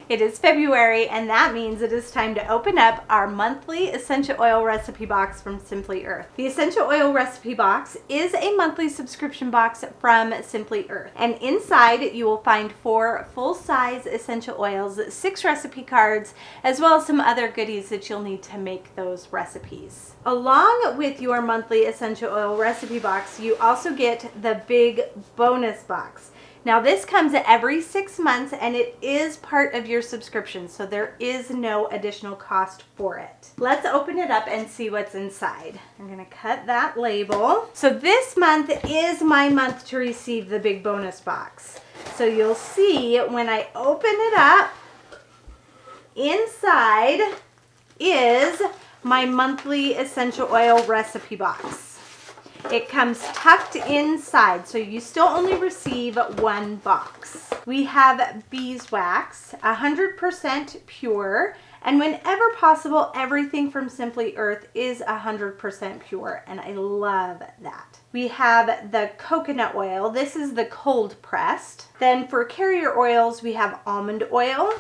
It is February, and that means it is time to open up our monthly essential oil recipe box from Simply Earth. The essential oil recipe box is a monthly subscription box from Simply Earth, and inside you will find 4 full-size essential oils, 6 recipe cards, as well as some other goodies that you'll need to make those recipes. Along with your monthly essential oil recipe box, you also get the big bonus box. Now this comes every 6 months and it is part of your subscription, so there is no additional cost for it. Let's open it up and see what's inside. I'm gonna cut that label. So this month is my month to receive the big bonus box. So you'll see when I open it up, inside is my monthly essential oil recipe box. It comes tucked inside, so you still only receive 1 box. We have beeswax, 100% pure, and whenever possible, everything from Simply Earth is 100% pure, and I love that. We have the coconut oil. This is the cold pressed. Then for carrier oils, we have almond oil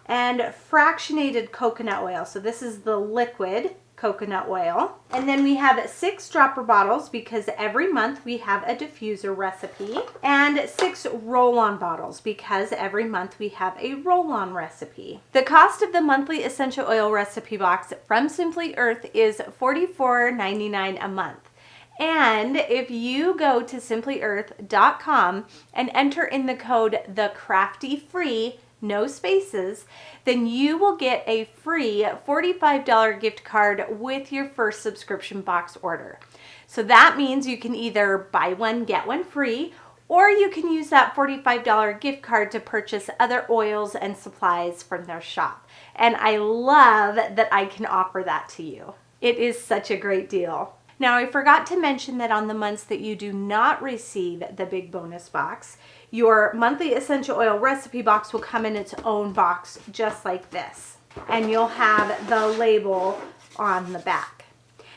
and fractionated coconut oil. So this is the liquid coconut oil. And then we have 6 dropper bottles because every month we have a diffuser recipe, and 6 roll-on bottles because every month we have a roll-on recipe. The cost of the monthly essential oil recipe box from Simply Earth is $44.99 a month. And if you go to simplyearth.com and enter in the code TheCraftyFree, no spaces, then you will get a free $45 gift card with your first subscription box order. So that means you can either buy one, get one free, or you can use that $45 gift card to purchase other oils and supplies from their shop. And I love that I can offer that to you. It is such a great deal. Now, I forgot to mention that on the months that you do not receive the big bonus box, your monthly essential oil recipe box will come in its own box just like this. And you'll have the label on the back.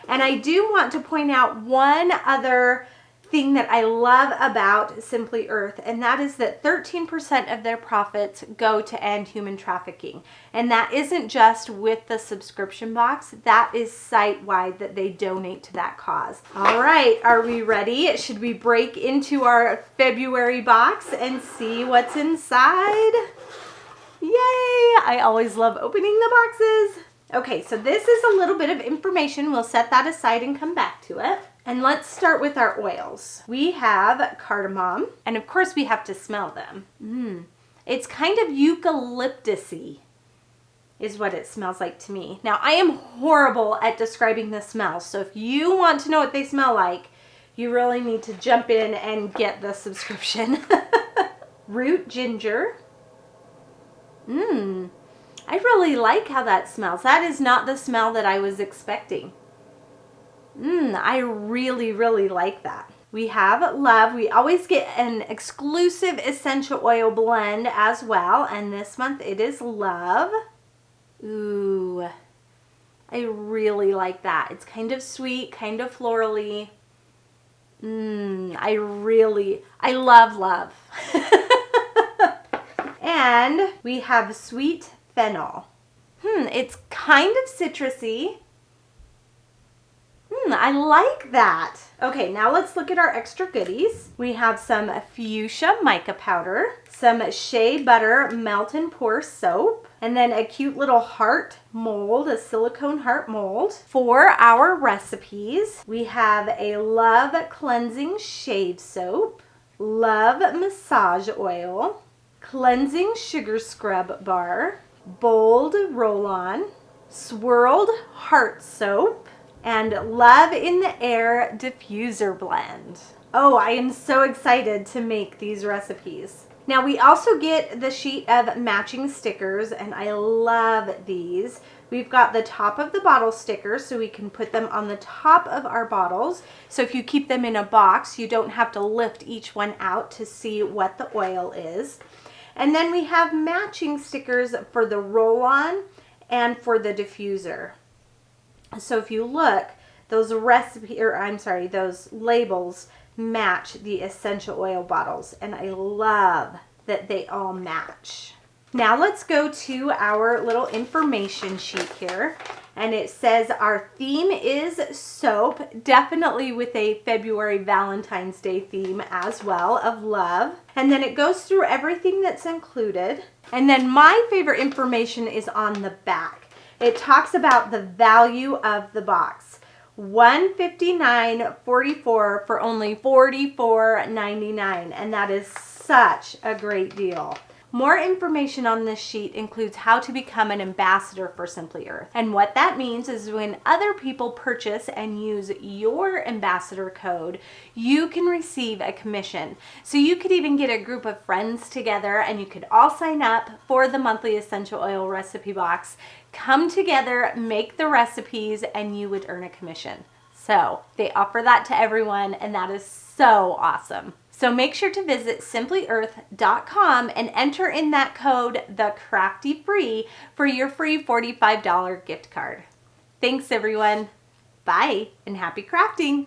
And I do want to point out one other thing that I love about Simply Earth, and that is that 13% of their profits go to end human trafficking. And that isn't just with the subscription box, that is site-wide that they donate to that cause. All right, are we ready? Should we break into our February box and see what's inside? Yay! I always love opening the boxes. Okay, so this is a little bit of information. We'll set that aside and come back to it. And let's start with our oils. We have cardamom, and of course we have to smell them. It's kind of eucalyptus-y is what it smells like to me. Now, I am horrible at describing the smell, so if you want to know what they smell like, you really need to jump in and get the subscription. Root ginger. I really like how that smells. That is not the smell that I was expecting. I really, really like that. We have love. We always get an exclusive essential oil blend as well, and this month it is love. Ooh, I really like that. It's kind of sweet, kind of florally. I love love. And we have sweet fennel. It's kind of citrusy. I like that. Okay, now let's look at our extra goodies. We have some fuchsia mica powder, some shea butter melt and pour soap, and then a cute little heart mold, a silicone heart mold. For our recipes, we have a Love Cleansing Shave Soap, Love Massage Oil, Cleansing Sugar Scrub Bar, Bold Roll-On, Swirled Heart Soap, and Love in the Air Diffuser Blend. Oh, I am so excited to make these recipes. Now we also get the sheet of matching stickers, and I love these. We've got the top of the bottle stickers, so we can put them on the top of our bottles. So if you keep them in a box, you don't have to lift each one out to see what the oil is. And then we have matching stickers for the roll-on and for the diffuser. So if you look, those those labels match the essential oil bottles, and I love that they all match. Now let's go to our little information sheet here. And it says our theme is soap, definitely with a February Valentine's Day theme as well of love. And then it goes through everything that's included. And then my favorite information is on the back. It talks about the value of the box. $159.44 for only $44.99, and that is such a great deal. More information on this sheet includes how to become an ambassador for Simply Earth. And what that means is when other people purchase and use your ambassador code, you can receive a commission. So you could even get a group of friends together and you could all sign up for the monthly essential oil recipe box, come together, make the recipes, and you would earn a commission. So they offer that to everyone, and that is so awesome. So make sure to visit simplyearth.com and enter in that code, TheCraftyFree, for your free $45 gift card. Thanks everyone. Bye and happy crafting.